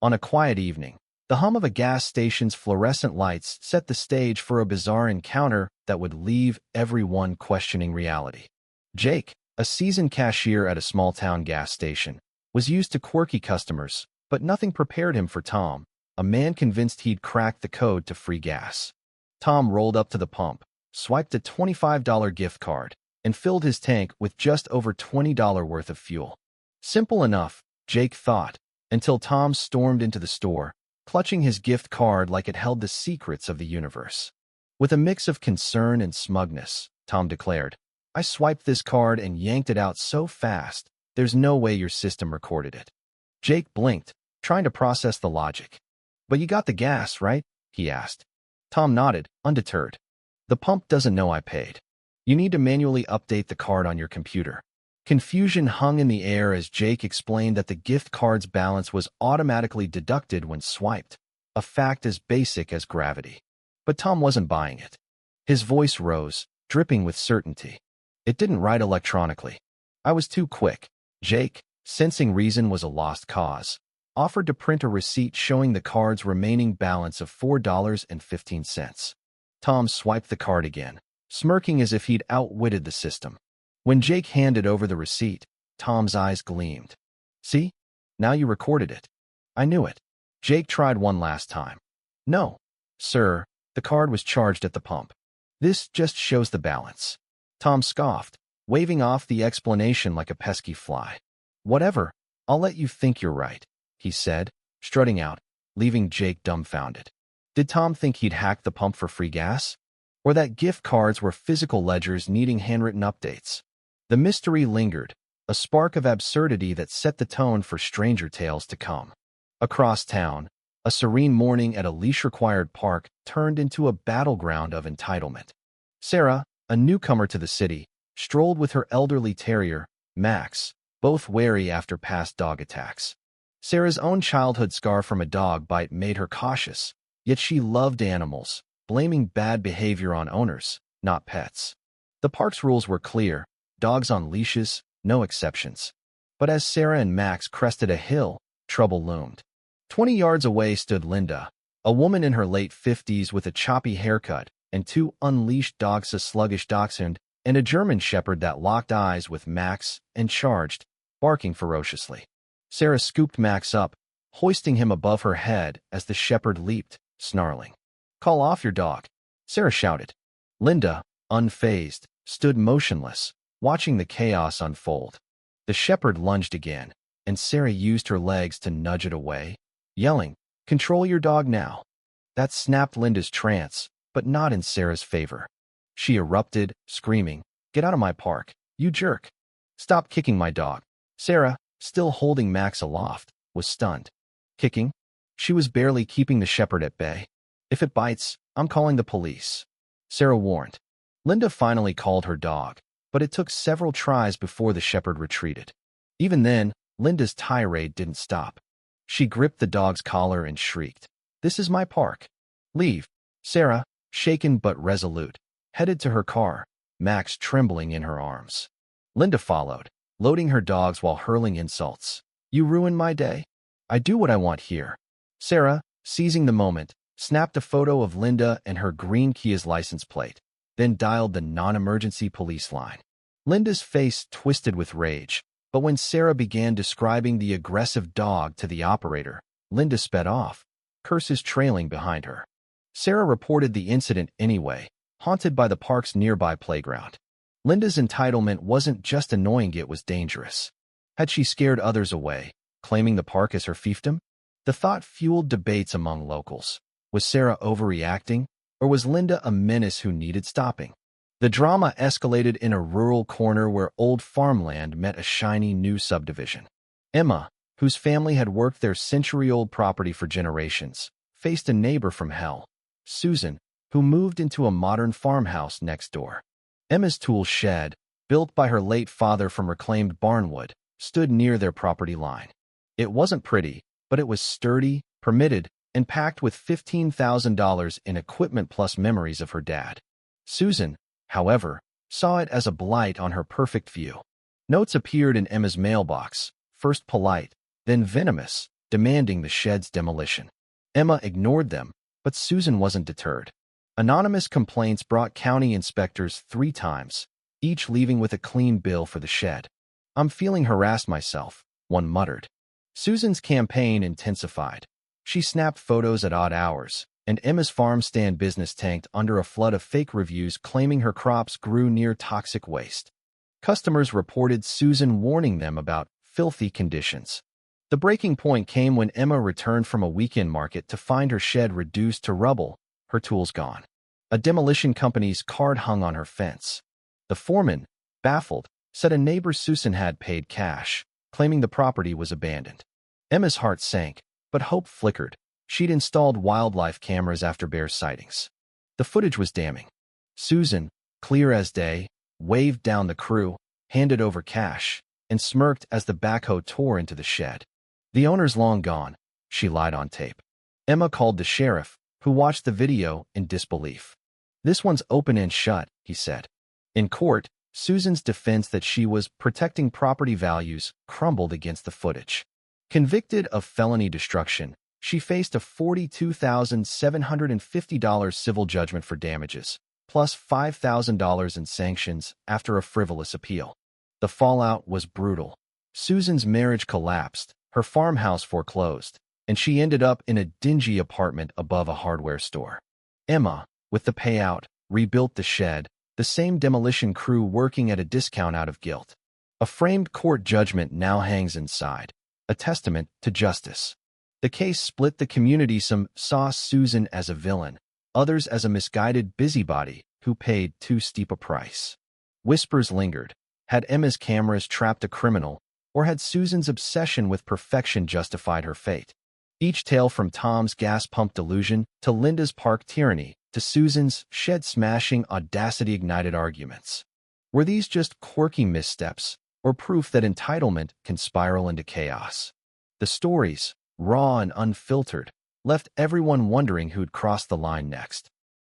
On a quiet evening, the hum of a gas station's fluorescent lights set the stage for a bizarre encounter that would leave everyone questioning reality. Jake, a seasoned cashier at a small-town gas station, was used to quirky customers, but nothing prepared him for Tom, a man convinced he'd cracked the code to free gas. Tom rolled up to the pump, swiped a $25 gift card, and filled his tank with just over $20 worth of fuel. Simple enough, Jake thought, until Tom stormed into the store, clutching his gift card like it held the secrets of the universe. With a mix of concern and smugness, Tom declared, "I swiped this card and yanked it out so fast, there's no way your system recorded it." Jake blinked, trying to process the logic. "But you got the gas, right?" he asked. Tom nodded, undeterred. "The pump doesn't know I paid. You need to manually update the card on your computer." Confusion hung in the air as Jake explained that the gift card's balance was automatically deducted when swiped, a fact as basic as gravity. But Tom wasn't buying it. His voice rose, dripping with certainty. "It didn't write electronically. I was too quick." Jake, sensing reason was a lost cause, offered to print a receipt showing the card's remaining balance of $4.15. Tom swiped the card again, smirking as if he'd outwitted the system. When Jake handed over the receipt, Tom's eyes gleamed. "See? Now you recorded it." "I knew it." Jake tried one last time. "No, sir, the card was charged at the pump. This just shows the balance." Tom scoffed, waving off the explanation like a pesky fly. "Whatever, I'll let you think you're right," he said, strutting out, leaving Jake dumbfounded. Did Tom think he'd hacked the pump for free gas? Or that gift cards were physical ledgers needing handwritten updates? The mystery lingered, a spark of absurdity that set the tone for stranger tales to come. Across town, a serene morning at a leash-required park turned into a battleground of entitlement. Sarah, a newcomer to the city, strolled with her elderly terrier, Max, both wary after past dog attacks. Sarah's own childhood scar from a dog bite made her cautious, yet she loved animals, blaming bad behavior on owners, not pets. The park's rules were clear: dogs on leashes, no exceptions. But as Sarah and Max crested a hill, trouble loomed. 20 yards away stood Linda, a woman in her late 50s with a choppy haircut and two unleashed dogs, a sluggish dachshund and a German shepherd that locked eyes with Max and charged, barking ferociously. Sarah scooped Max up, hoisting him above her head as the shepherd leaped, snarling. "Call off your dog," Sarah shouted. Linda, unfazed, stood motionless, watching the chaos unfold. The shepherd lunged again, and Sarah used her legs to nudge it away, yelling, "Control your dog now." That snapped Linda's trance, but not in Sarah's favor. She erupted, screaming, "Get out of my park, you jerk! Stop kicking my dog." Sarah, still holding Max aloft, was stunned. Kicking? She was barely keeping the shepherd at bay. "If it bites, I'm calling the police," Sarah warned. Linda finally called her dog, but it took several tries before the shepherd retreated. Even then, Linda's tirade didn't stop. She gripped the dog's collar and shrieked, "This is my park. Leave." Sarah, shaken but resolute, headed to her car, Max trembling in her arms. Linda followed, loading her dogs while hurling insults. "You ruined my day. I do what I want here." Sarah, seizing the moment, snapped a photo of Linda and her green Kia's license plate, then dialed the non-emergency police line. Linda's face twisted with rage, but when Sarah began describing the aggressive dog to the operator, Linda sped off, curses trailing behind her. Sarah reported the incident anyway, haunted by the park's nearby playground. Linda's entitlement wasn't just annoying, it was dangerous. Had she scared others away, claiming the park as her fiefdom? The thought fueled debates among locals. Was Sarah overreacting, or was Linda a menace who needed stopping? The drama escalated in a rural corner where old farmland met a shiny new subdivision. Emma, whose family had worked their century-old property for generations, faced a neighbor from hell, Susan, who moved into a modern farmhouse next door. Emma's tool shed, built by her late father from reclaimed barnwood, stood near their property line. It wasn't pretty, but it was sturdy, permitted, and packed with $15,000 in equipment plus memories of her dad. Susan, however, saw it as a blight on her perfect view. Notes appeared in Emma's mailbox, first polite, then venomous, demanding the shed's demolition. Emma ignored them, but Susan wasn't deterred. Anonymous complaints brought county inspectors 3 times, each leaving with a clean bill for the shed. "I'm feeling harassed myself," one muttered. Susan's campaign intensified. She snapped photos at odd hours, and Emma's farm stand business tanked under a flood of fake reviews claiming her crops grew near toxic waste. Customers reported Susan warning them about filthy conditions. The breaking point came when Emma returned from a weekend market to find her shed reduced to rubble, her tools gone. A demolition company's card hung on her fence. The foreman, baffled, said a neighbor Susan had paid cash, claiming the property was abandoned. Emma's heart sank, but hope flickered. She'd installed wildlife cameras after bear sightings. The footage was damning. Susan, clear as day, waved down the crew, handed over cash, and smirked as the backhoe tore into the shed. "The owner's long gone," she lied on tape. Emma called the sheriff, who watched the video in disbelief. "This one's open and shut," he said. In court, Susan's defense that she was protecting property values crumbled against the footage. Convicted of felony destruction, she faced a $42,750 civil judgment for damages, plus $5,000 in sanctions after a frivolous appeal. The fallout was brutal. Susan's marriage collapsed, her farmhouse foreclosed, and she ended up in a dingy apartment above a hardware store. Emma, with the payout, rebuilt the shed, the same demolition crew working at a discount out of guilt. A framed court judgment now hangs inside, a testament to justice. The case split the community. Some saw Susan as a villain, others as a misguided busybody who paid too steep a price. Whispers lingered. Had Emma's cameras trapped a criminal, or had Susan's obsession with perfection justified her fate? Each tale, from Tom's gas pump delusion to Linda's park tyranny to Susan's shed-smashing audacity, ignited arguments. Were these just quirky missteps, or proof that entitlement can spiral into chaos? The stories, raw and unfiltered, left everyone wondering who'd cross the line next.